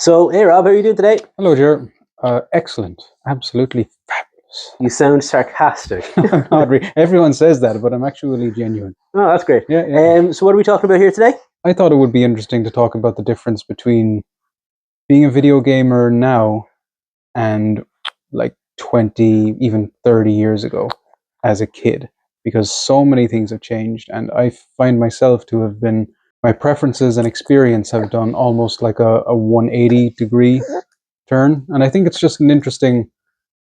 So, hey Rob, how are you doing today? Hello, Ger. Excellent. Absolutely fabulous. You sound sarcastic. I'm not everyone says that, but I'm actually genuine. Oh, that's great. Yeah. So what are we talking about here today? I thought it would be interesting to talk about the difference between being a video gamer now and like 20, even 30 years ago as a kid, because so many things have changed, and I find myself to have been, my preferences and experience have done almost like a 180-degree turn, and I think it's just an interesting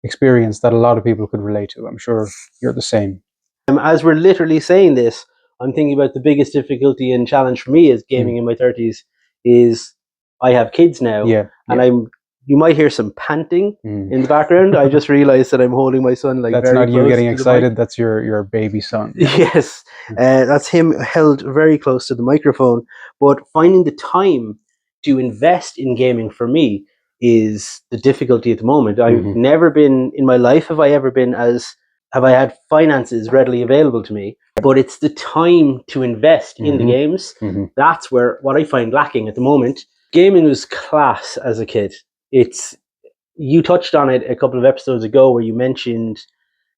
experience that a lot of people could relate to. I'm sure you're the same. As we're literally saying this, I'm thinking about the biggest difficulty and challenge for me as gaming in my 30s is I have kids now, and you might hear some panting in the background. I just realized that I'm holding my son That's very not close you getting to the excited. mic. That's your baby son. Yes, that's him held very close to the microphone. But finding the time to invest in gaming for me is the difficulty at the moment. I've never been in my life have I ever been as have I had finances readily available to me, but it's the time to invest in the games. That's where what I find lacking at the moment. Gaming was class as a kid. You touched on it a couple of episodes ago where you mentioned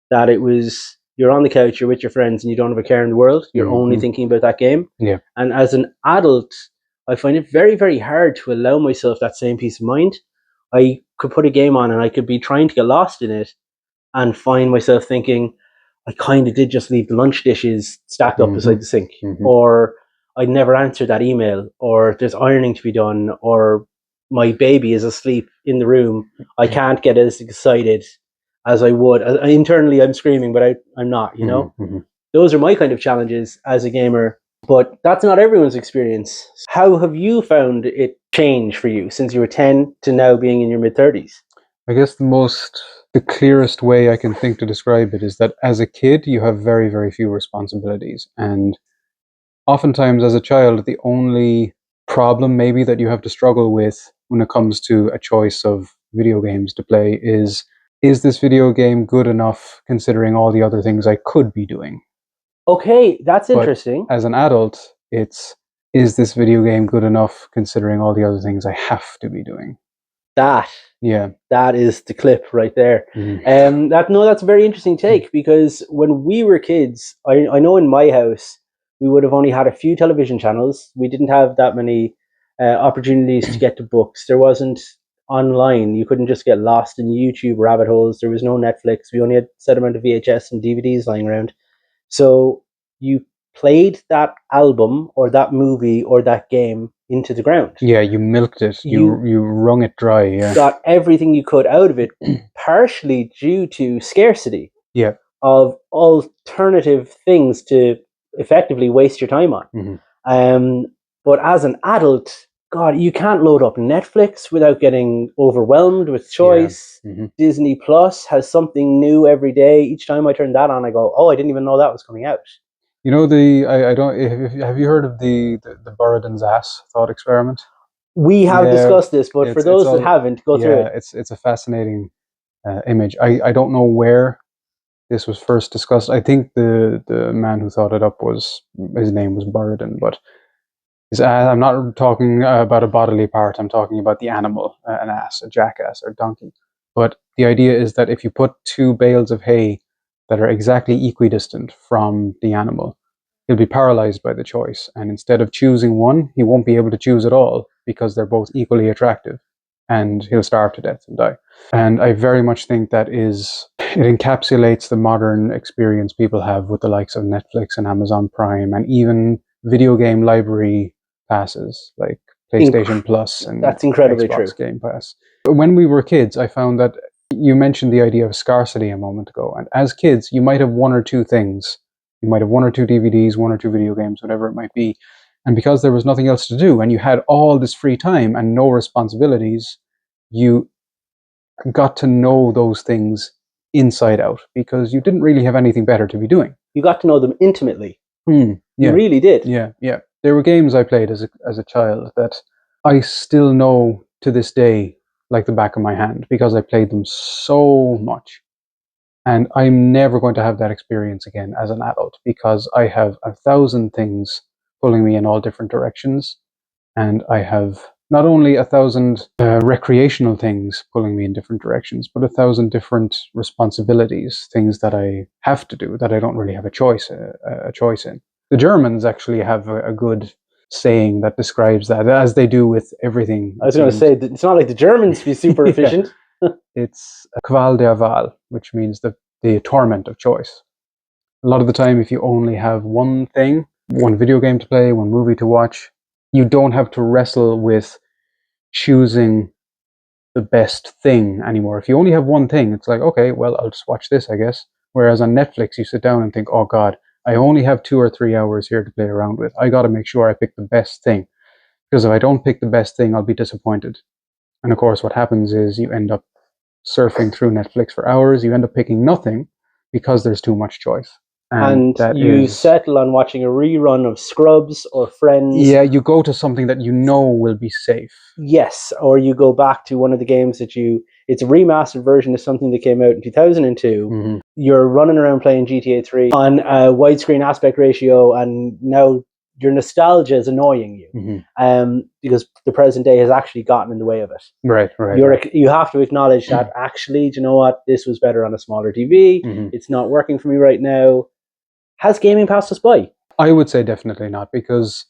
that it was you're on the couch, you're with your friends, and you don't have a care in the world. You're only thinking about that game. Yeah. And as an adult, I find it very, very hard to allow myself that same peace of mind. I could put a game on and I could be trying to get lost in it and find myself thinking, I kind of did just leave the lunch dishes stacked up beside the sink, or I'd never answered that email, or there's ironing to be done, or my baby is asleep in the room. I can't get as excited as I would. Internally, I'm screaming, but I'm not, you know? Those are my kind of challenges as a gamer, but that's not everyone's experience. How have you found it change for you since you were 10 to now being in your mid-30s? I guess the clearest way I can think to describe it is that as a kid, you have very, very few responsibilities. And oftentimes as a child, the only problem maybe that you have to struggle with when it comes to a choice of video games to play is this video game good enough considering all the other things I could be doing? Okay, that's interesting. But as an adult, is this video game good enough considering all the other things I have to be doing? That is the clip right there. That's a very interesting take, because when we were kids, I know in my house we would have only had a few television channels. We didn't have that many opportunities to get to books. There wasn't online. You couldn't just get lost in YouTube rabbit holes. There was no Netflix. We only had a set amount of VHS and DVDs lying around. So you played that album or that movie or that game into the ground. Yeah, you milked it. You wrung it dry. Yeah, got everything you could out of it, partially due to scarcity. Yeah, of alternative things to effectively waste your time on. But as an adult, God, you can't load up Netflix without getting overwhelmed with choice. Disney Plus has something new every day. Each time I turn that on, I go, "Oh, I didn't even know that was coming out." You know, I don't. Have you heard of the Burridan's ass thought experiment? We have discussed this, but for those that haven't, go through it. It's a fascinating image. I don't know where this was first discussed. I think the man who thought it up his name was Burridan, but I'm not talking about a bodily part. I'm talking about the animal, an ass, a jackass, or donkey. But the idea is that if you put two bales of hay that are exactly equidistant from the animal, he'll be paralyzed by the choice. And instead of choosing one, he won't be able to choose at all because they're both equally attractive. And he'll starve to death and die. And I very much think it encapsulates the modern experience people have with the likes of Netflix and Amazon Prime and even video game library passes like PlayStation Plus and that's incredibly Xbox Game Pass. But when we were kids, I found that you mentioned the idea of scarcity a moment ago. And as kids, you might have one or two things. You might have one or two DVDs, one or two video games, whatever it might be. And because there was nothing else to do and you had all this free time and no responsibilities, you got to know those things inside out because you didn't really have anything better to be doing. You got to know them intimately. Yeah. You really did. Yeah. There were games I played as a child that I still know to this day like the back of my hand because I played them so much. And I'm never going to have that experience again as an adult because I have 1,000 things pulling me in all different directions. And I have not only 1,000 recreational things pulling me in different directions, but 1,000 different responsibilities, things that I have to do that I don't really have a choice in. The Germans actually have a good saying that describes that, as they do with everything. I was going to say that it's not like the Germans be super efficient. It's Qual der Wahl, which means the torment of choice. A lot of the time, if you only have one thing, one video game to play, one movie to watch, you don't have to wrestle with choosing the best thing anymore. If you only have one thing, it's like, okay, well, I'll just watch this, I guess. Whereas on Netflix, you sit down and think, oh God, I only have 2 or 3 hours here to play around with. I got to make sure I pick the best thing. Because if I don't pick the best thing, I'll be disappointed. And of course, what happens is you end up surfing through Netflix for hours. You end up picking nothing because there's too much choice. And you settle on watching a rerun of Scrubs or Friends. Yeah, you go to something that you know will be safe. Yes, or you go back to one of the games that it's a remastered version of something that came out in 2002. Mm-hmm. You're running around playing GTA 3 on a widescreen aspect ratio, and now your nostalgia is annoying you, because the present day has actually gotten in the way of it. Right. You have to acknowledge that, actually, do you know what? This was better on a smaller TV. It's not working for me right now. Has gaming passed us by? I would say definitely not, because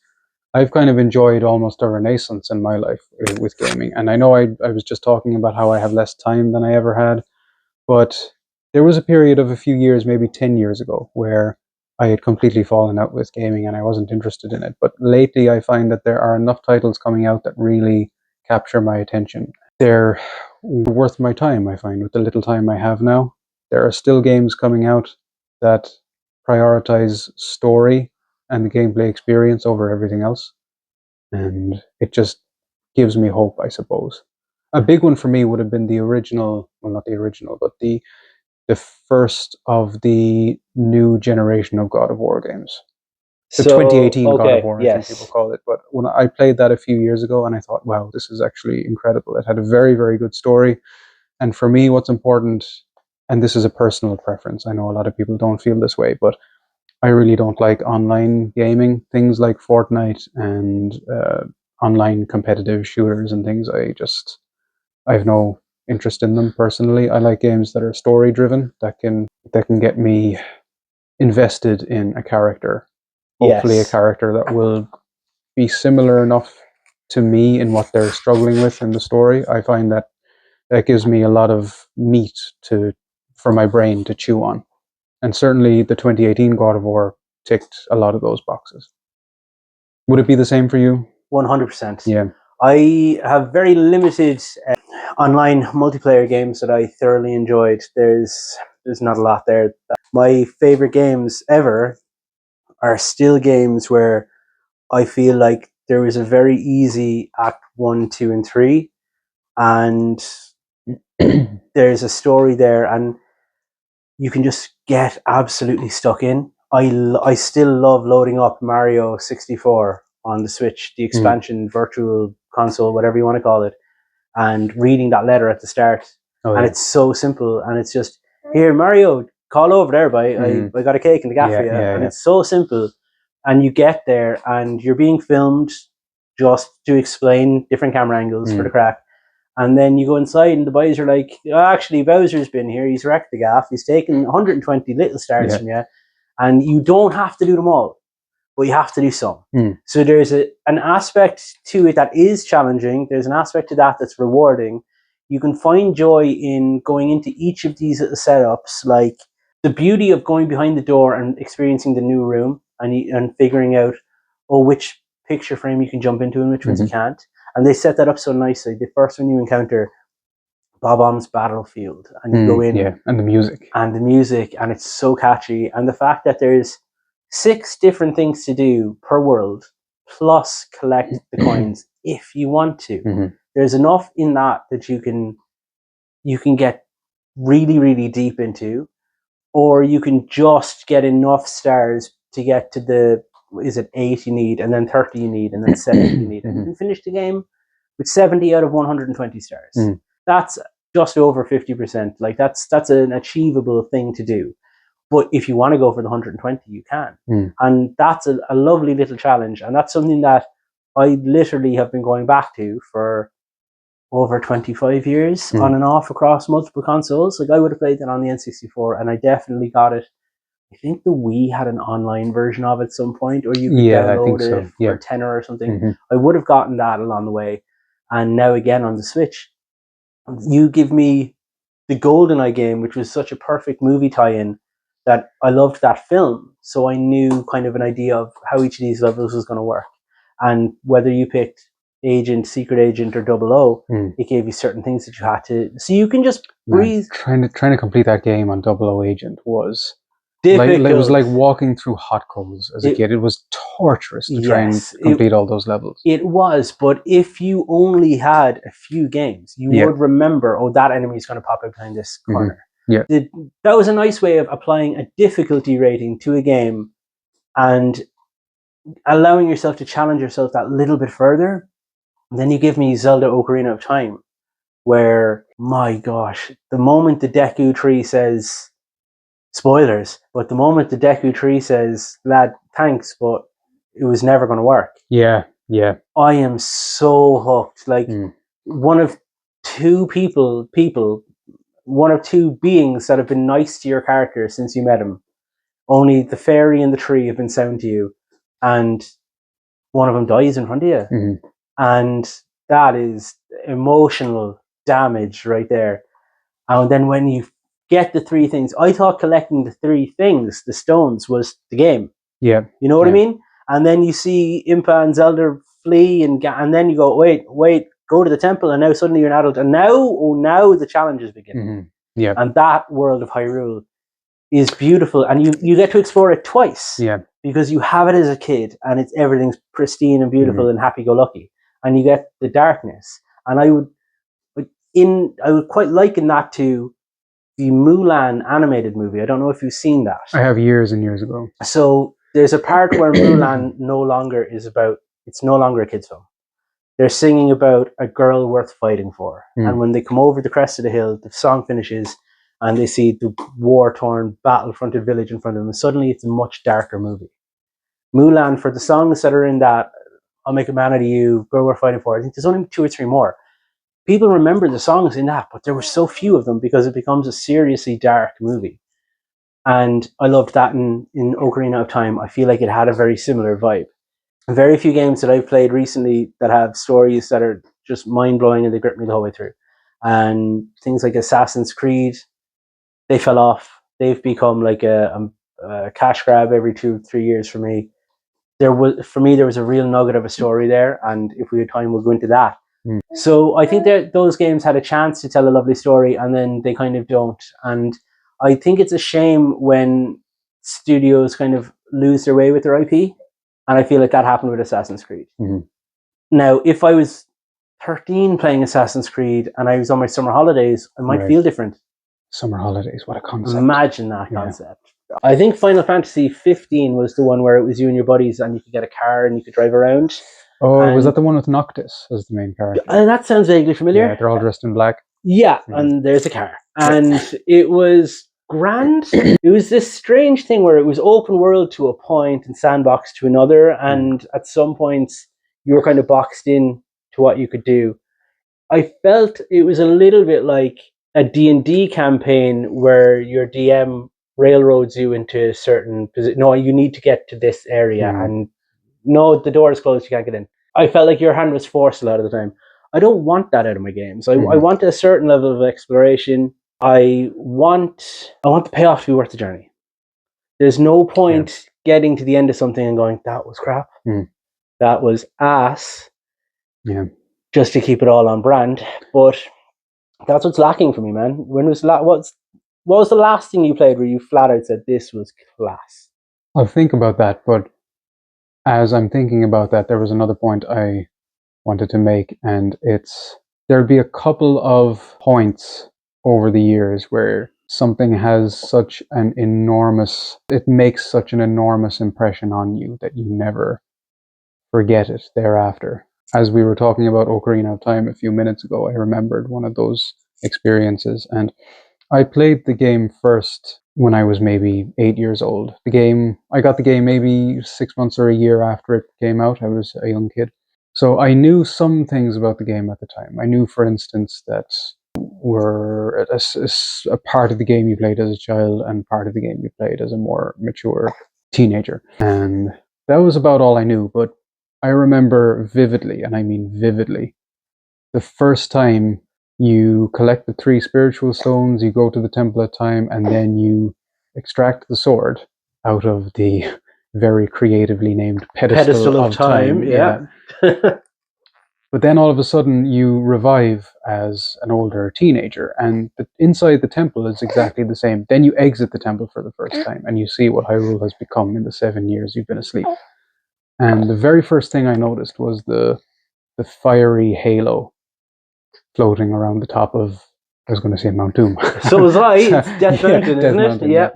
I've kind of enjoyed almost a renaissance in my life with gaming. And I know I was just talking about how I have less time than I ever had, but there was a period of a few years, maybe 10 years ago, where I had completely fallen out with gaming and I wasn't interested in it. But lately I find that there are enough titles coming out that really capture my attention. They're worth my time, I find, with the little time I have now. There are still games coming out that prioritize story and the gameplay experience over everything else. And it just gives me hope, I suppose. A big one for me would have been the original, well, not the original, but the first of the new generation of God of War games. The 2018 God of War, I think people call it. But when I played that a few years ago, and I thought, wow, this is actually incredible. It had a very, very good story. And for me, what's important, and this is a personal preference, I know a lot of people don't feel this way, but I really don't like online gaming, things like Fortnite and online competitive shooters and things. I have no interest in them personally. I like games that are story driven, that can get me invested in a character. Hopefully a character that will be similar enough to me in what they're struggling with in the story. I find that gives me a lot of meat for my brain to chew on. And certainly the 2018 God of War ticked a lot of those boxes. Would it be the same for you? 100%. Yeah. I have very limited online multiplayer games that I thoroughly enjoyed. There's not a lot there. My favorite games ever are still games where I feel like there was a very easy Act 1, 2, and 3, and there's a story there, and you can just get absolutely stuck in. I still love loading up Mario 64 on the Switch, the expansion, virtual console, whatever you want to call it, and reading that letter at the start. And it's so simple, and it's just, here, Mario, call over there, boy. I got a cake in the gaff for you. And it's so simple. And you get there, and you're being filmed just to explain different camera angles for the crack. And then you go inside, and the boys are like, oh, actually, Bowser's been here. He's wrecked the gaff. He's taken 120 little stars from you. And you don't have to do them all, but you have to do some. So there's an aspect to it that is challenging. There's an aspect to that that's rewarding. You can find joy in going into each of these little setups, like the beauty of going behind the door and experiencing the new room and figuring out, which picture frame you can jump into and which ones you can't. And they set that up so nicely. The first one you encounter, Bob-omb's Battlefield, and you go in, and the music, and it's so catchy. And the fact that there's 6 different things to do per world, plus collect the coins if you want to. There's enough in that you can get really, really deep into, or you can just get enough stars to get to the 8 you need, and then 30 you need, and then 70 you need, and you can finish the game with 70 out of 120 stars. That's just over 50%. Like that's an achievable thing to do. But if you want to go for the 120, you can. And that's a lovely little challenge. And that's something that I literally have been going back to for over 25 years on and off across multiple consoles. Like I would have played that on the N64, and I definitely got it. I think the Wii had an online version of it at some point, or you could Yeah, I think download it so. for Yeah. a tenner or something. Mhm. I would have gotten that along the way, and now again on the Switch. You give me the GoldenEye game, which was such a perfect movie tie-in that I loved that film, so I knew kind of an idea of how each of these levels was going to work, and whether you picked Agent, Secret Agent, or Double O, it gave you certain things that you had to. So you can just Man, breathe. trying to complete that game on Double O Agent was it was Difficult. like walking through hot coals as a It, kid. It was torturous to try and yes, complete all those levels. it was, but if you only had a few games, you Yeah. would remember, oh, that enemy is going to pop up behind this corner. Yeah. That was a nice way of applying a difficulty rating to a game and allowing yourself to challenge yourself that little bit further. And then you give me Zelda Ocarina of Time, where, my gosh, the moment the Deku Tree says, spoilers, but the moment the Deku Tree says, lad, thanks, but it was never going to work. Yeah. Yeah. I am so hooked. Like one of two one of two beings that have been nice to your character since you met him. Only the fairy and the tree have been sound to you, and one of them dies in front of you. And that is emotional damage right there. And then when you get the three things, I thought collecting the three things, the stones, was the game. Yeah. You know what I mean? And then you see Impa and Zelda flee, and then you go, wait, go to the temple, and now suddenly you're an adult, and now the challenges begin. Yeah. And that world of Hyrule is beautiful, and you get to explore it twice. Yeah. Because you have it as a kid, and everything's pristine and beautiful and happy-go-lucky, and you get the darkness. And I would quite liken that to the Mulan animated movie. I don't know if you've seen that. I have years and years ago. So there's a part where Mulan it's no longer a kid's film. They're singing about a girl worth fighting for. And when they come over the crest of the hill, the song finishes and they see the war-torn, battle-fronted village in front of them. And suddenly it's a much darker movie. Mulan, for the songs that are in that, I'll Make a Man Out of You, Girl Worth Fighting For, I think there's only 2 or 3 more. People remember the songs in that, but there were so few of them because it becomes a seriously dark movie. And I loved that in Ocarina of Time. I feel like it had a very similar vibe. Very few games that I've played recently that have stories that are just mind-blowing and they grip me the whole way through. And things like Assassin's Creed, they fell off. They've become like a cash grab every 2-3 years for me. There was a real nugget of a story there, and if we had time, we'll go into that. So I think that those games had a chance to tell a lovely story, and then they kind of don't. And I think it's a shame when studios kind of lose their way with their IP, and I feel like that happened with Assassin's Creed. Now, if I was 13 playing Assassin's Creed and I was on my summer holidays, I might feel different. Summer holidays, what a concept. Imagine that concept. I think Final Fantasy 15 was the one where it was you and your buddies and you could get a car and you could drive around. Oh, was that the one with Noctis as the main character? That sounds vaguely familiar. Yeah, they're all dressed in black. Yeah, and there's a car. And it was grand. It was this strange thing where it was open world to a point and sandbox to another, and at some points you were kind of boxed in to what you could do. I felt it was a little bit like a D&D campaign where your DM railroads you into a certain position. No, you need to get to this area, and no, the door is closed, you can't get in. I felt like your hand was forced a lot of the time. I don't want that out of my games. I want a certain level of exploration. I want the payoff to be worth the journey. There's no point getting to the end of something and going, that was crap. That was ass. Yeah. Just to keep it all on brand. But that's what's lacking for me, man. When was what was the last thing you played where you flat out said this was class? I'll think about that, but as I'm thinking about that, there was another point I wanted to make, and there'd be a couple of points over the years where something has such an enormous, it makes such an enormous impression on you that you never forget it thereafter. As we were talking about Ocarina of Time a few minutes ago, I remembered one of those experiences, and I played the game first when I was maybe 8 years old. I got the game maybe 6 months or a year after it came out. I was a young kid. So I knew some things about the game at the time. I knew, for instance, that were a part of the game you played as a child and part of the game you played as a more mature teenager. And that was about all I knew. But I remember vividly, and I mean vividly, the first time you collect the 3 spiritual stones, you go to the Temple of Time, and then you extract the sword out of the very creatively named pedestal Pedestal of of time. time, yeah. But then all of a sudden you revive as an older teenager, and inside the temple is exactly the same. Then you exit the temple for the first time, and you see what Hyrule has become in the 7 years you've been asleep. And the very first thing I noticed was the fiery halo floating around the top of, I was going to say Mount Doom. So was I. It's Death Mountain, Death isn't it? Mountain, Yeah.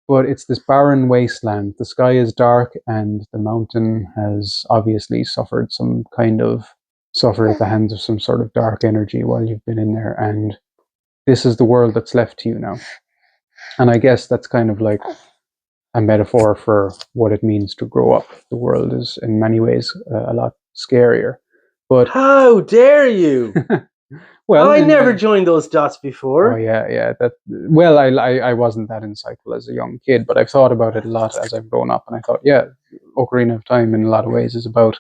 But it's this barren wasteland. The sky is dark, and the mountain has obviously suffered at the hands of some sort of dark energy while you've been in there. And this is the world that's left to you now. And I guess that's kind of like a metaphor for what it means to grow up. The world is in many ways a lot scarier. But how dare you? well, I never joined those dots before. Oh yeah. Well, I wasn't that insightful as a young kid, but I've thought about it a lot as I've grown up, and I thought, yeah, Ocarina of Time in a lot of ways is about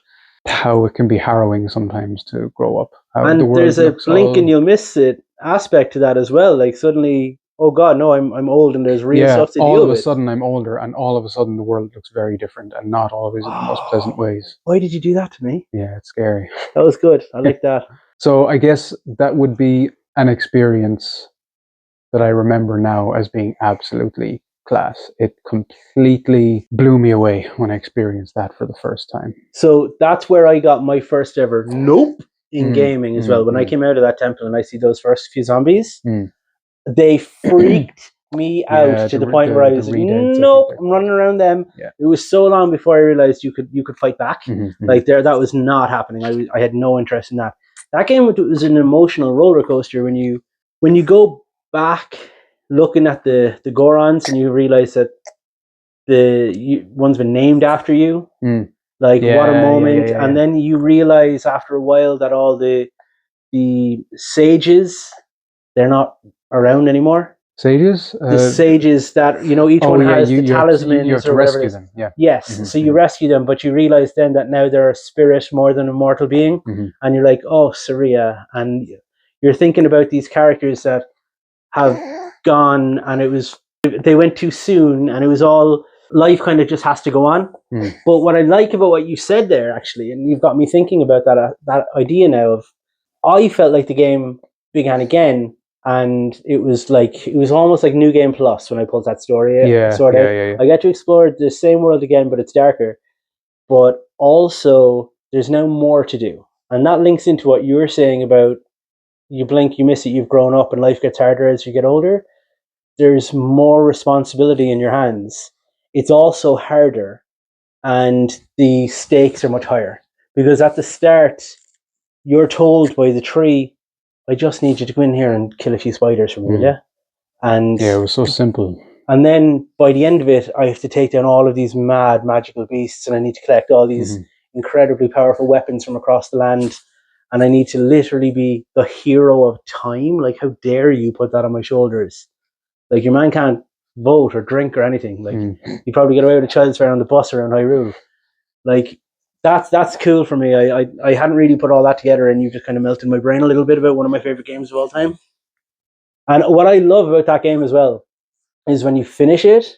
how it can be harrowing sometimes to grow up. How the And world there's a looks blink and you'll miss it aspect to that as well. Like suddenly, oh God, no, I'm old and there's real stuff to all deal of a with. sudden I'm older, and all of a sudden the world looks very different, and not always in the most pleasant ways. Why did you do that to me? Yeah, it's scary. That was good. I like that. So I guess that would be an experience that I remember now as being absolutely class. It completely blew me away when I experienced that for the first time. So that's where I got my first ever nope in gaming as well. When I came out of that temple and I see those first few zombies, they freaked me out to the point where I was like, nope, I'm running around them. Yeah. It was so long before I realized you could fight back. Like that was not happening. I had no interest in that. That game was an emotional roller coaster when you go back looking at the Gorons and you realize that one's been named after you. Like what a moment. And then you realize after a while that all the sages, they're not around anymore. Sages? The sages that, each one has the talismans you have to or whatever rescue it is. them. Yeah. Yes. So you rescue them, but you realize then that now they're a spirit more than a mortal being. And you're like, oh, Saria. And you're thinking about these characters that have gone and they went too soon and it was all life kind of just has to go on. But what I like about what you said there actually, and you've got me thinking about that idea now of, I felt like the game began again and it was almost like New Game Plus when I pulled that story out. I get to explore the same world again, but it's darker. But also there's now more to do. And that links into what you were saying about you blink, you miss it, you've grown up and life gets harder as you get older. There's more responsibility in your hands. It's also harder and the stakes are much higher. Because at the start, you're told by the tree, I just need you to go in here and kill a few spiders for me, will you? And yeah, it was so simple. And then by the end of it, I have to take down all of these mad magical beasts and I need to collect all these incredibly powerful weapons from across the land. And I need to literally be the hero of time. Like, how dare you put that on my shoulders? Like, your man can't vote or drink or anything. Like, you probably get away with a child's fair on the bus around Hyrule. Like, that's cool for me. I hadn't really put all that together, and you've just kind of melted my brain a little bit about one of my favorite games of all time. And what I love about that game as well is when you finish it,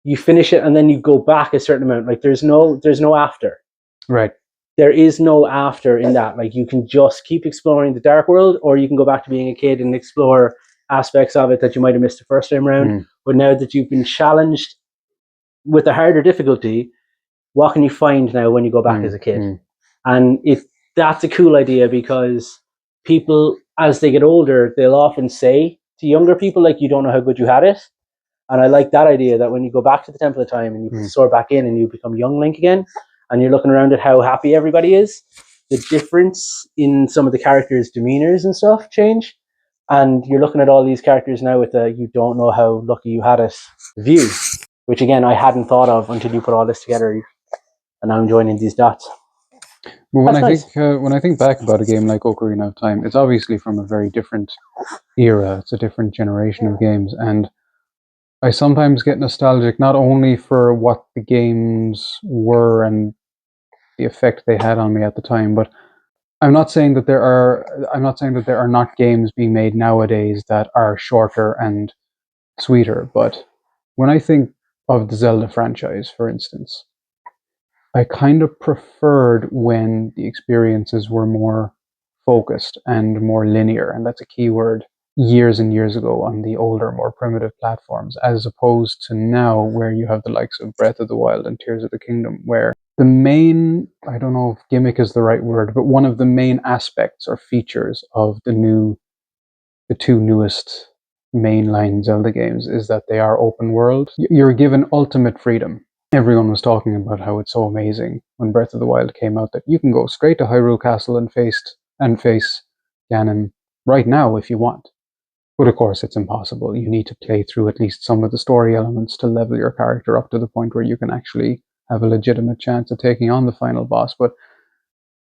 and then you go back a certain amount. Like, there's no after. Right. There is no after in that. Like, you can just keep exploring the dark world, or you can go back to being a kid and explore aspects of it that you might have missed the first time around. But now that you've been challenged with a harder difficulty, what can you find now when you go back as a kid? And that's a cool idea, because people, as they get older, they'll often say to younger people, like, you don't know how good you had it. And I like that idea, that when you go back to the Temple of Time and you put the sword back in and you become young Link again, and you're looking around at how happy everybody is, the difference in some of the characters' demeanors and stuff change. And you're looking at all these characters now with the, you don't know how lucky you had it view, which again, I hadn't thought of until you put all this together. And now I'm joining these dots. But That's nice. when I think back about a game like Ocarina of Time, it's obviously from a very different era. It's a different generation of games, and I sometimes get nostalgic not only for what the games were and the effect they had on me at the time, but I'm not saying that there are not games being made nowadays that are shorter and sweeter, but when I think of the Zelda franchise, for instance, I kind of preferred when the experiences were more focused and more linear, and that's a key word, years and years ago on the older, more primitive platforms, as opposed to now where you have the likes of Breath of the Wild and Tears of the Kingdom, where the main, I don't know if gimmick is the right word, but one of the main aspects or features of the two newest mainline Zelda games is that they are open world. You're given ultimate freedom. Everyone was talking about how it's so amazing when Breath of the Wild came out that you can go straight to Hyrule Castle and face Ganon right now if you want. But of course, it's impossible. You need to play through at least some of the story elements to level your character up to the point where you can actually have a legitimate chance of taking on the final boss. But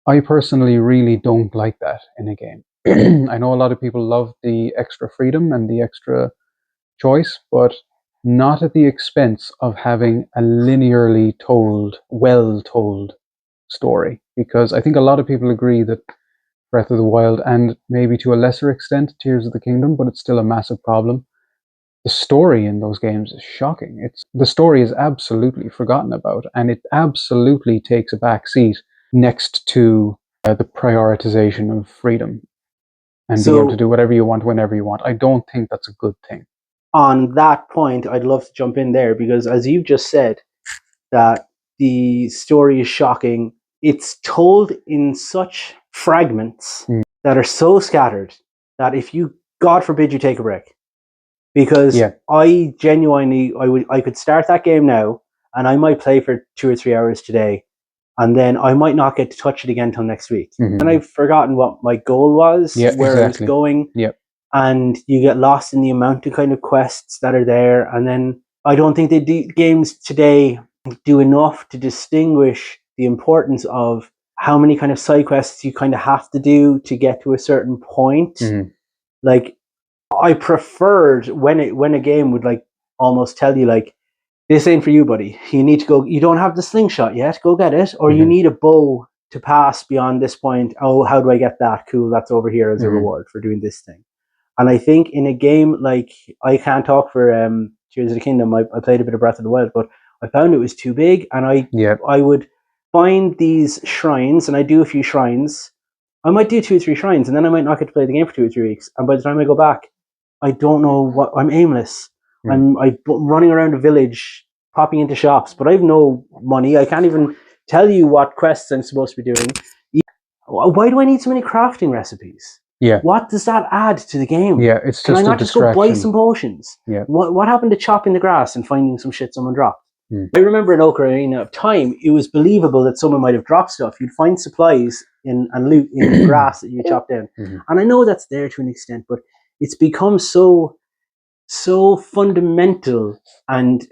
I personally really don't like that in a game. I know a lot of people love the extra freedom and the extra choice, but not at the expense of having a linearly told, well told story. Because I think a lot of people agree that Breath of the Wild, and maybe to a lesser extent Tears of the Kingdom, but it's still a massive problem. The story in those games is shocking. The story is absolutely forgotten about, and it absolutely takes a back seat next to the prioritization of freedom and being able to So do whatever you want whenever you want. I don't think that's a good thing. on that point, I'd love to jump in there because, as you just said, that the story is shocking. It's told in such fragments Mm. that are so scattered that if you, God forbid, you take a break, because Yeah. I genuinely, I could start that game now and I might play for 2 or 3 hours today, and then I might not get to touch it again until next week. Mm-hmm. And I've forgotten what my goal was, Yeah, where I was exactly. going, Yep. and you get lost in the amount of kind of quests that are there. And then I don't think games today do enough to distinguish the importance of how many kind of side quests you kind of have to do to get to a certain point. Mm-hmm. Like, I preferred when a game would like almost tell you like, this ain't for you, buddy. You need to go. You don't have the slingshot yet. Go get it, or you Mm-hmm. need a bow to pass beyond this point. Oh, how do I get that? Cool, that's over here as a Mm-hmm. reward for doing this thing. And I think in a game like, I can't talk for Tears of the Kingdom. I played a bit of Breath of the Wild, but I found it was too big, and Yep. I would find these shrines, and I do a few shrines. I might do 2 or 3 shrines, and then I might not get to play the game for 2 or 3 weeks. And by the time I go back, I don't know what. I'm aimless. Mm. I'm running around a village, popping into shops, but I have no money. I can't even tell you what quests I'm supposed to be doing. Why do I need so many crafting recipes? Yeah. What does that add to the game? Yeah. It's Can I just a not just go buy distraction. some potions? Yeah. What happened to chopping the grass and finding some shit someone dropped? Mm. I remember in Ocarina of Time, it was believable that someone might have dropped stuff. You'd find supplies and loot in grass that you chopped down. Mm-hmm. And I know that's there to an extent, but it's become so fundamental and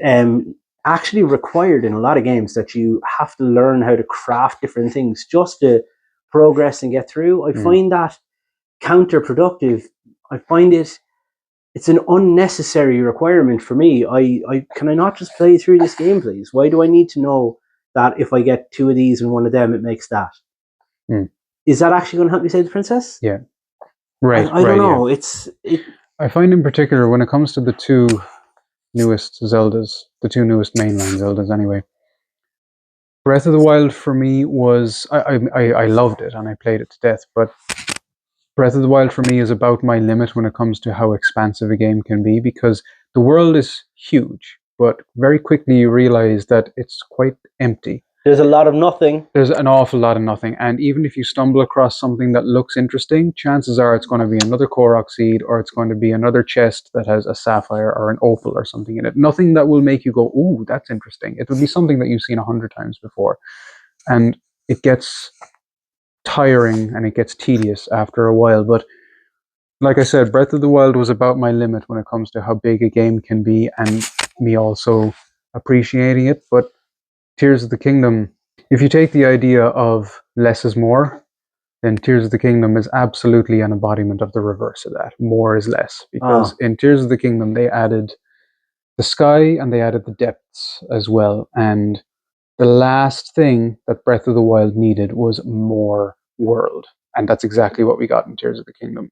actually required in a lot of games that you have to learn how to craft different things just to progress and get through. I find that counterproductive. I find it's an unnecessary requirement for me. I can I not just play through this game, please? Why do I need to know that if I get 2 of these and 1 of them, it makes that? Mm. Is that actually going to help me save the princess? Yeah. Right. I don't Right. Yeah. know. It. I find in particular when it comes to the two newest Zeldas, the two newest mainline Zeldas, anyway. Breath of the Wild for me was I loved it and I played it to death, but Breath of the Wild for me is about my limit when it comes to how expansive a game can be because the world is huge, but very quickly you realize that it's quite empty. There's a lot of nothing. There's an awful lot of nothing, and even if you stumble across something that looks interesting, chances are it's going to be another Korok seed or it's going to be another chest that has a sapphire or an opal or something in it. Nothing that will make you go, "Ooh, that's interesting." It would be something that you've seen 100 times before, and it gets tiring and it gets tedious after a while. But like I said, Breath of the Wild was about my limit when it comes to how big a game can be and me also appreciating it. But Tears of the Kingdom, If you take the idea of less is more, then Tears of the Kingdom is absolutely an embodiment of the reverse of that. More is less. Because in Tears of the Kingdom, they added the sky and they added the depths as well. And the last thing that Breath of the Wild needed was more world. And that's exactly what we got in Tears of the Kingdom.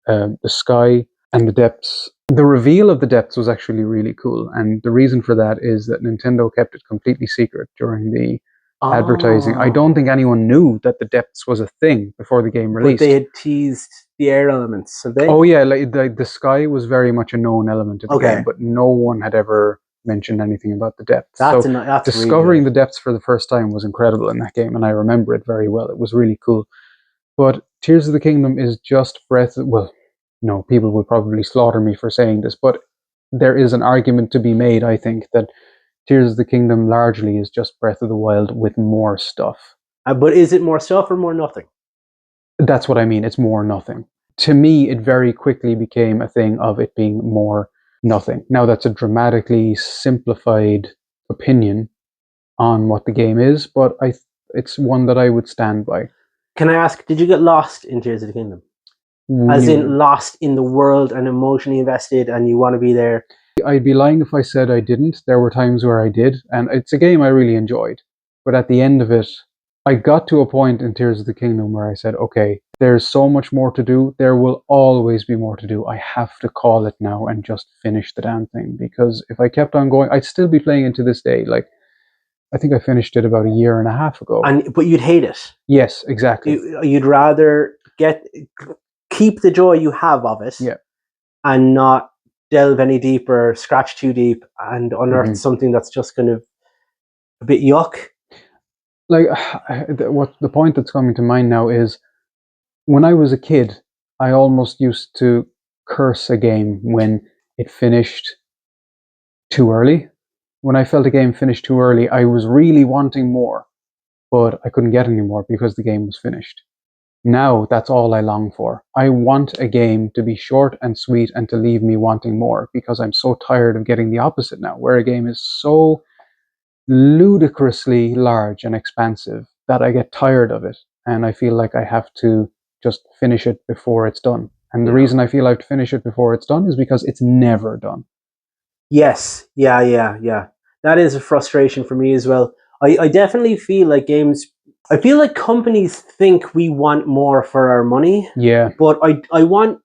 The sky and the depths. The reveal of the depths was actually really cool. And the reason for that is that Nintendo kept it completely secret during the advertising. I don't think anyone knew that the depths was a thing before the game released. But they had teased the air elements, so they. Oh yeah, like the sky was very much a known element of the game, but no one had ever mentioned anything about the depths. That's discovering really the depths for the first time was incredible in that game, and I remember it very well. It was really cool. But Tears of the Kingdom is just well, no, people will probably slaughter me for saying this, but there is an argument to be made, I think, that Tears of the Kingdom largely is just Breath of the Wild with more stuff. But is it more stuff or more nothing? That's what I mean. It's more nothing. To me, it very quickly became a thing of it being more nothing. Now, that's a dramatically simplified opinion on what the game is, but it's one that I would stand by. Can I ask, did you get lost in Tears of the Kingdom? As in lost in the world and emotionally invested and you want to be there? I'd be lying if I said I didn't. There were times where I did, and it's a game I really enjoyed. But at the end of it, I got to a point in Tears of the Kingdom where I said, okay, there's so much more to do. There will always be more to do. I have to call it now and just finish the damn thing. Because if I kept on going, I'd still be playing it to this day. Like, I think I finished it about a year and a half ago. But you'd hate it. Yes, exactly. You'd rather keep the joy you have of it, and not delve any deeper, scratch too deep, and unearth something that's just kind of a bit yuck. Like, what the point that's coming to mind now is, when I was a kid, I almost used to curse a game when it finished too early. When I felt a game finished too early, I was really wanting more, but I couldn't get any more because the game was finished. Now, that's all I long for. I want a game to be short and sweet and to leave me wanting more, because I'm so tired of getting the opposite now, where a game is so ludicrously large and expansive that I get tired of it, and I feel like I have to just finish it before it's done. And the reason I feel I have to finish it before it's done is because it's never done. Yes, yeah. That is a frustration for me as well. I definitely feel like games. I feel like companies think we want more for our money. Yeah. But I want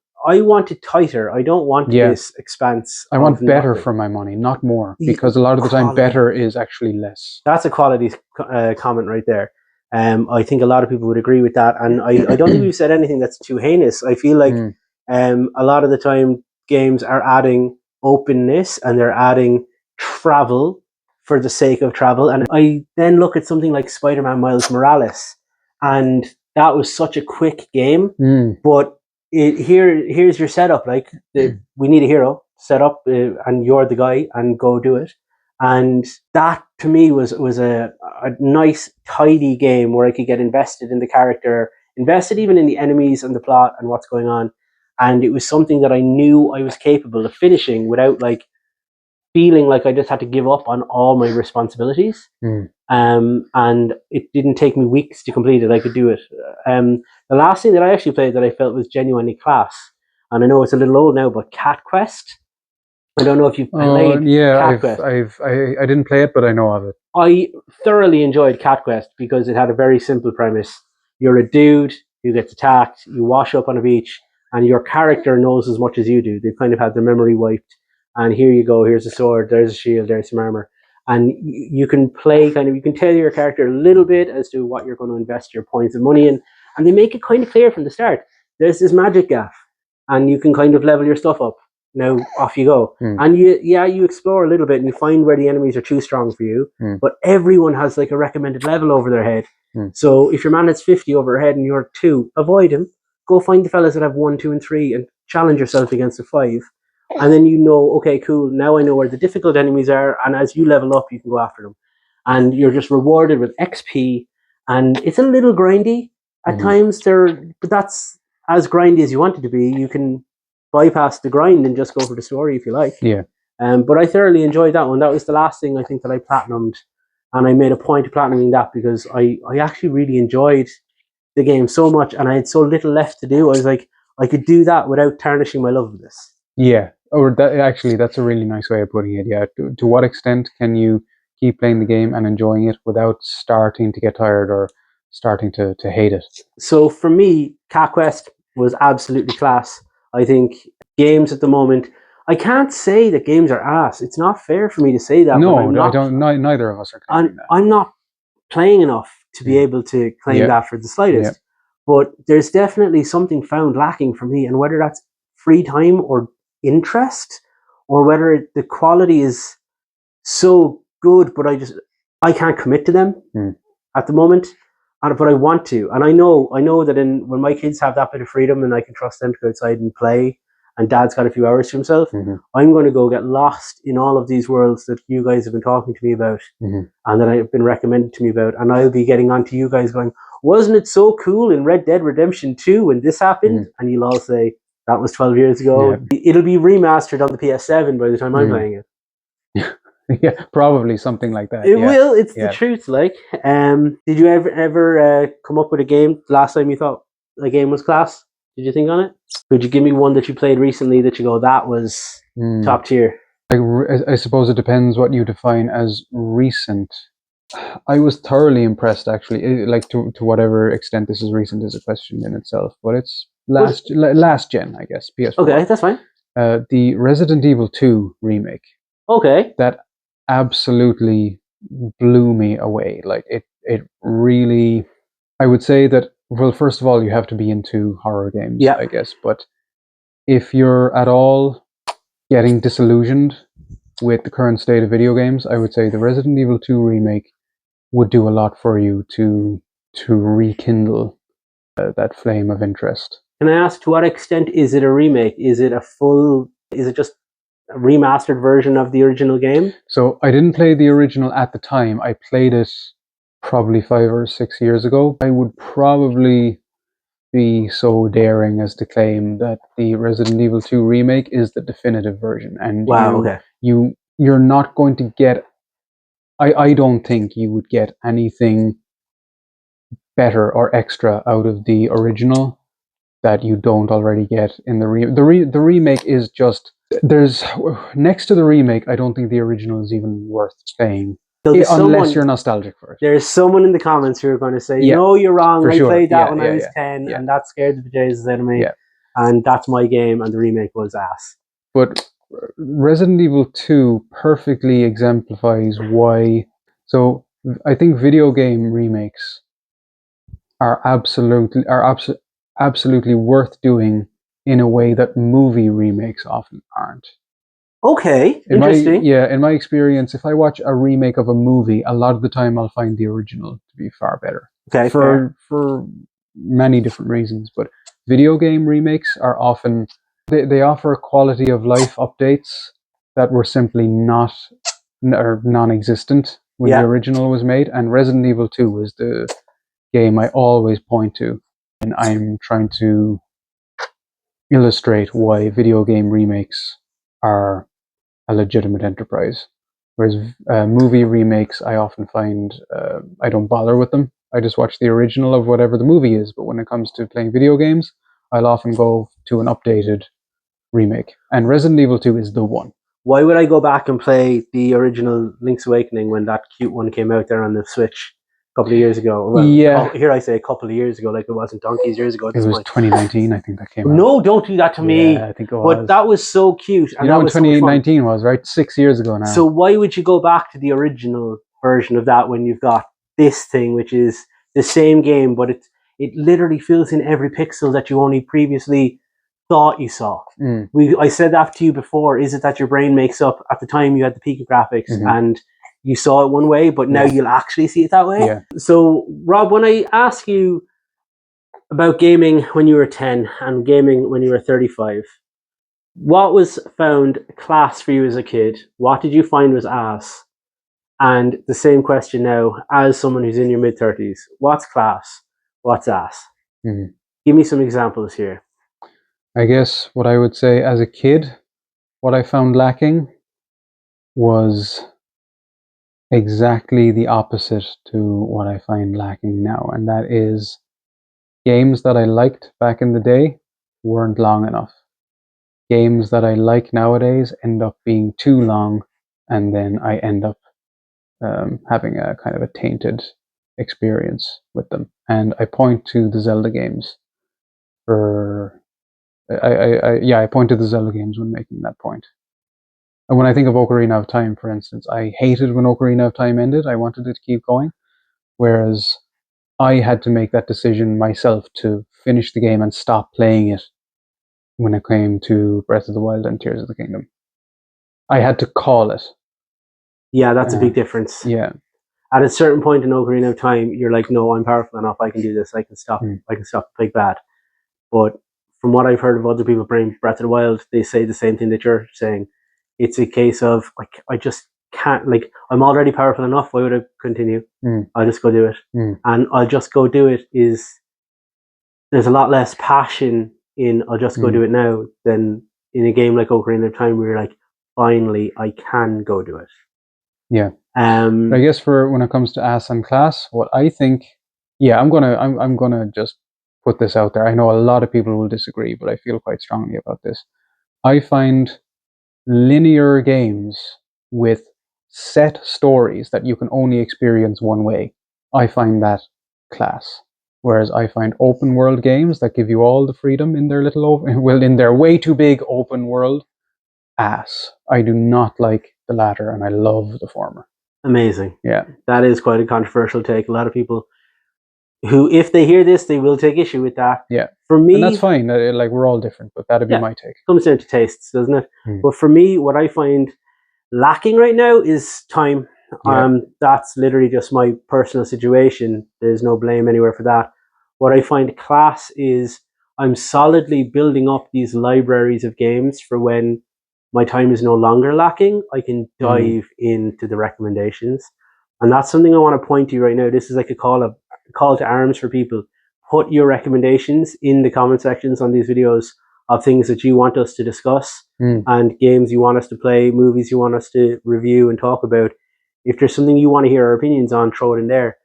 it tighter. I don't want this expanse. I want better for my money, not more. Because a lot of the time, better is actually less. That's a quality comment right there. I think a lot of people would agree with that. And I don't think we've said anything that's too heinous. I feel like a lot of the time games are adding openness and they're adding travel for the sake of travel. And I then look at something like Spider-Man Miles Morales, and that was such a quick game, but here's your setup. Like, we need a hero, set up, and you're the guy, and go do it. And that to me was a nice, tidy game where I could get invested in the character, invested even in the enemies and the plot and what's going on. And it was something that I knew I was capable of finishing without like feeling like I just had to give up on all my responsibilities. And it didn't take me weeks to complete it. I could do it. The last thing that I actually played that I felt was genuinely class, and I know it's a little old now, but Cat Quest. I don't know if you've played Cat Quest. I didn't play it, but I know of it. I thoroughly enjoyed Cat Quest because it had a very simple premise. You're a dude who gets attacked, you wash up on a beach, and your character knows as much as you do. They've kind of had their memory wiped. And here you go, here's a sword, there's a shield, there's some armor. And you can play you can tell your character a little bit as to what you're going to invest your points of money in. And they make it kind of clear from the start. There's this magic gaff, and you can kind of level your stuff up. Now off you go. And you explore a little bit and you find where the enemies are too strong for you. But everyone has like a recommended level over their head. So if your man has 50 over her head and you're 2, avoid him. Go find the fellas that have 1, 2, and 3 and challenge yourself against a 5. And then okay, cool, now I know where the difficult enemies are, and as you level up, you can go after them. And you're just rewarded with XP, and it's a little grindy at times, but that's as grindy as you want it to be. You can bypass the grind and just go for the story if you like. Yeah. But I thoroughly enjoyed that one. That was the last thing I think that I platinumed and I made a point of platinuming that because I actually really enjoyed the game so much, and I had so little left to do. I was like, I could do that without tarnishing my love of this. Yeah, or that's a really nice way of putting it. Yeah, to what extent can you keep playing the game and enjoying it without starting to get tired or starting to hate it? So for me, Cat Quest was absolutely class. I think games at the moment, I can't say that games are ass. It's not fair for me to say that when No, I don't. Neither of us are claiming that. I'm not playing enough to be able to claim Yeah, that for the yeah. slightest. But there's definitely something found lacking for me, and whether that's free time or interest, or whether the quality is so good, but I can't commit to them at the moment. But I want to, and I know that when my kids have that bit of freedom and I can trust them to go outside and play, and Dad's got a few hours to himself, I'm going to go get lost in all of these worlds that you guys have been talking to me about, and that have been recommended to me about, and I'll be getting on to you guys going, wasn't it so cool in Red Dead Redemption 2 when this happened? And you'll all say, that was 12 years ago. Yeah. It'll be remastered on the PS7 by the time I'm playing it. Yeah, probably something like that. It will. It's the truth. Like, did you ever come up with a game last time you thought a game was class? Did you think on it? Could you give me one that you played recently that you go, that was top tier? I suppose it depends what you define as recent. I was thoroughly impressed, actually. Like to whatever extent this is recent is a question in itself, but it's last gen, I guess. PS4. Okay, that's fine. The Resident Evil 2 remake. Okay. That absolutely blew me away. Like it really. I would say that, well, first of all, you have to be into horror games, I guess. But if you're at all getting disillusioned with the current state of video games, I would say the Resident Evil 2 remake would do a lot for you to rekindle that flame of interest. Can I ask, to what extent is it a remake? Is it just a remastered version of the original game? So I didn't play the original at the time. I played it probably 5 or 6 years ago. I would probably be so daring as to claim that the Resident Evil 2 remake is the definitive version, and you're not going to get. I don't think you would get anything better or extra out of the original that you don't already get in the remake. Is just, there's, next to the remake, I don't think the original is even worth playing. Unless you're nostalgic for it. There's someone in the comments who are going to say, no, you're wrong. I played that when I was 10, and that scared the bejesus out of me. And that's my game, and the remake was ass. But Resident Evil 2 perfectly exemplifies why. So I think video game remakes are absolutely worth doing in a way that movie remakes often aren't. Okay, interesting. In my experience, if I watch a remake of a movie, a lot of the time I'll find the original to be far better. Okay, for many different reasons. But video game remakes are often, they offer quality of life updates that were simply not or non-existent when the original was made. And Resident Evil 2 was the game I always point to, and I'm trying to illustrate why video game remakes are a legitimate enterprise. Whereas movie remakes, I often find I don't bother with them. I just watch the original of whatever the movie is. But when it comes to playing video games, I'll often go to an updated remake. And Resident Evil 2 is the one. Why would I go back and play the original Link's Awakening when that cute one came out there on the Switch a couple of years ago? Well, here I say a couple of years ago, like it wasn't donkeys years ago. It was 2019, I think that came out. No, don't do that to me. Yeah, I think it was. But that was so cute. And you know when 2019 was, right? 6 years ago now. So why would you go back to the original version of that when you've got this thing, which is the same game, but it literally fills in every pixel that you only previously thought you saw. I said that to you before. Is it that your brain makes up at the time you had the peak of graphics and you saw it one way, but now you'll actually see it that way? Yeah. So, Rob, when I ask you about gaming when you were 10 and gaming when you were 35, what was found class for you as a kid? What did you find was ass? And the same question now, as someone who's in your mid-30s, what's class? What's ass? Give me some examples here. I guess what I would say as a kid, what I found lacking was exactly the opposite to what I find lacking now, and that is games that I liked back in the day weren't long enough. Games that I like nowadays end up being too long, and then I end up having a kind of a tainted experience with them. And I point to the Zelda games for I point to the Zelda games when making that point. And when I think of Ocarina of Time, for instance, I hated when Ocarina of Time ended. I wanted it to keep going, whereas I had to make that decision myself to finish the game and stop playing it when it came to Breath of the Wild and Tears of the Kingdom. I had to call it. Yeah, that's a big difference. Yeah. At a certain point in Ocarina of Time, you're like, no, I'm powerful enough. I can do this. I can stop. I can stop the big bad. But from what I've heard of other people playing Breath of the Wild, they say the same thing that you're saying. It's a case of like I just can't. Like I'm already powerful enough. Why would I continue? I'll just go do it, and I'll just go do it. There's a lot less passion in I'll just go do it now than in a game like Ocarina of Time where you're like, finally, I can go do it. Yeah. I guess for when it comes to ass and class, what I think, I'm gonna just put this out there. I know a lot of people will disagree, but I feel quite strongly about this. I find linear games with set stories that you can only experience one way, I find that class. Whereas I find open world games that give you all the freedom in their in their way too big open world, ass. I do not like the latter, and I love the former. Amazing. Yeah. That is quite a controversial take. A lot of people who, if they hear this, they will take issue with that. Yeah. For me, and that's fine. Like we're all different, but that'd be my take. Comes down to tastes, doesn't it? But for me, what I find lacking right now is time. That's literally just my personal situation. There's no blame anywhere for that. What I find class is I'm solidly building up these libraries of games for when my time is no longer lacking. I can dive into the recommendations, and that's something I want to point to right now. This is like a call to arms for people. Put your recommendations in the comment sections on these videos of things that you want us to discuss and games you want us to play, movies you want us to review and talk about. If there's something you want to hear our opinions on, throw it in there.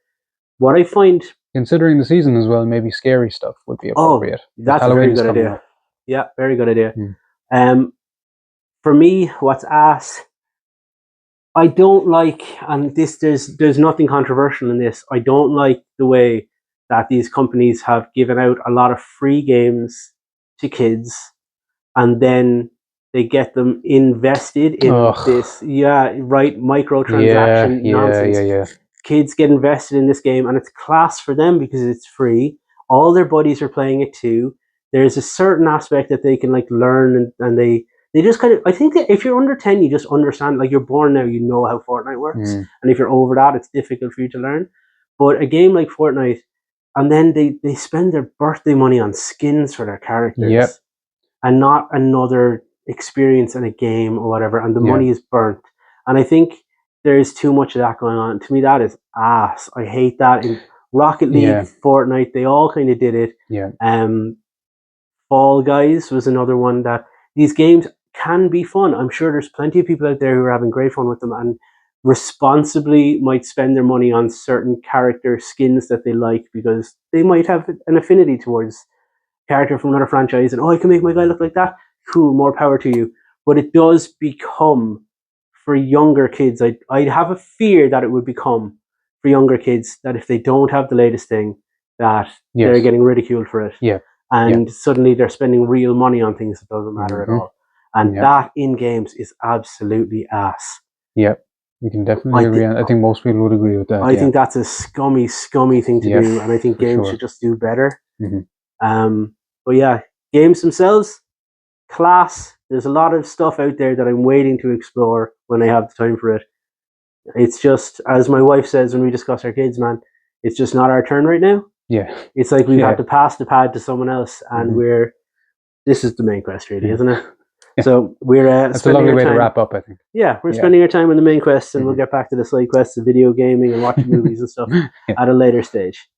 What I find, considering the season as well, maybe scary stuff would be appropriate. That's a very good idea. Yeah, very good idea. For me, what's ass, I don't like, and this there's nothing controversial in this. I don't like the way that these companies have given out a lot of free games to kids, and then they get them invested in this microtransaction nonsense. Kids get invested in this game, and it's class for them because it's free. All their buddies are playing it too. There's a certain aspect that they can like learn, and they just kind of. I think that if you're under 10, you just understand. Like you're born now, you know how Fortnite works, and if you're over that, it's difficult for you to learn. But a game like Fortnite, and then they spend their birthday money on skins for their characters, and not another experience in a game or whatever, and the money is burnt. And I think there's too much of that going on. To me, that is ass. I hate that. In Rocket League, Fortnite, they all kind of did it. Fall Guys was another one that these games can be fun. I'm sure there's plenty of people out there who are having great fun with them and responsibly might spend their money on certain character skins that they like because they might have an affinity towards character from another franchise and I can make my guy look like that. Cool, more power to you. But it does become for younger kids. I'd have a fear that it would become for younger kids that if they don't have the latest thing, that they're getting ridiculed for it. And suddenly they're spending real money on things that doesn't matter at all. And that in games is absolutely ass. Yep. You can definitely agree. I think most people would agree with that. I think that's a scummy thing to do, and I think games should just do better. But yeah, games themselves, class. There's a lot of stuff out there that I'm waiting to explore when I have the time for it. It's just, as my wife says when we discuss our kids, man, it's just not our turn right now. It's like we've had to pass the pad to someone else, and this is the main quest, really, isn't it? So we're that's a lovely way to wrap up, I think. Yeah, we're spending our time on the main quests, and we'll get back to the side quests of video gaming and watching movies and stuff at a later stage.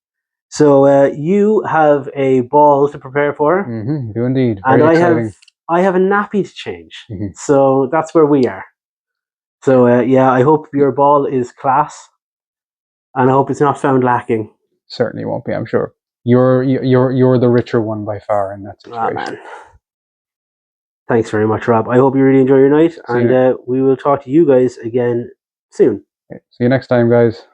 So you have a ball to prepare for. Do indeed. Very and exciting. I have a nappy to change. So that's where we are. So yeah, I hope your ball is class, and I hope it's not found lacking. Certainly won't be, I'm sure. You're the richer one by far in that Ah, situation. man. Thanks very much, Rob. I hope you really enjoy your night, and we will talk to you guys again soon. Okay, see you next time, guys.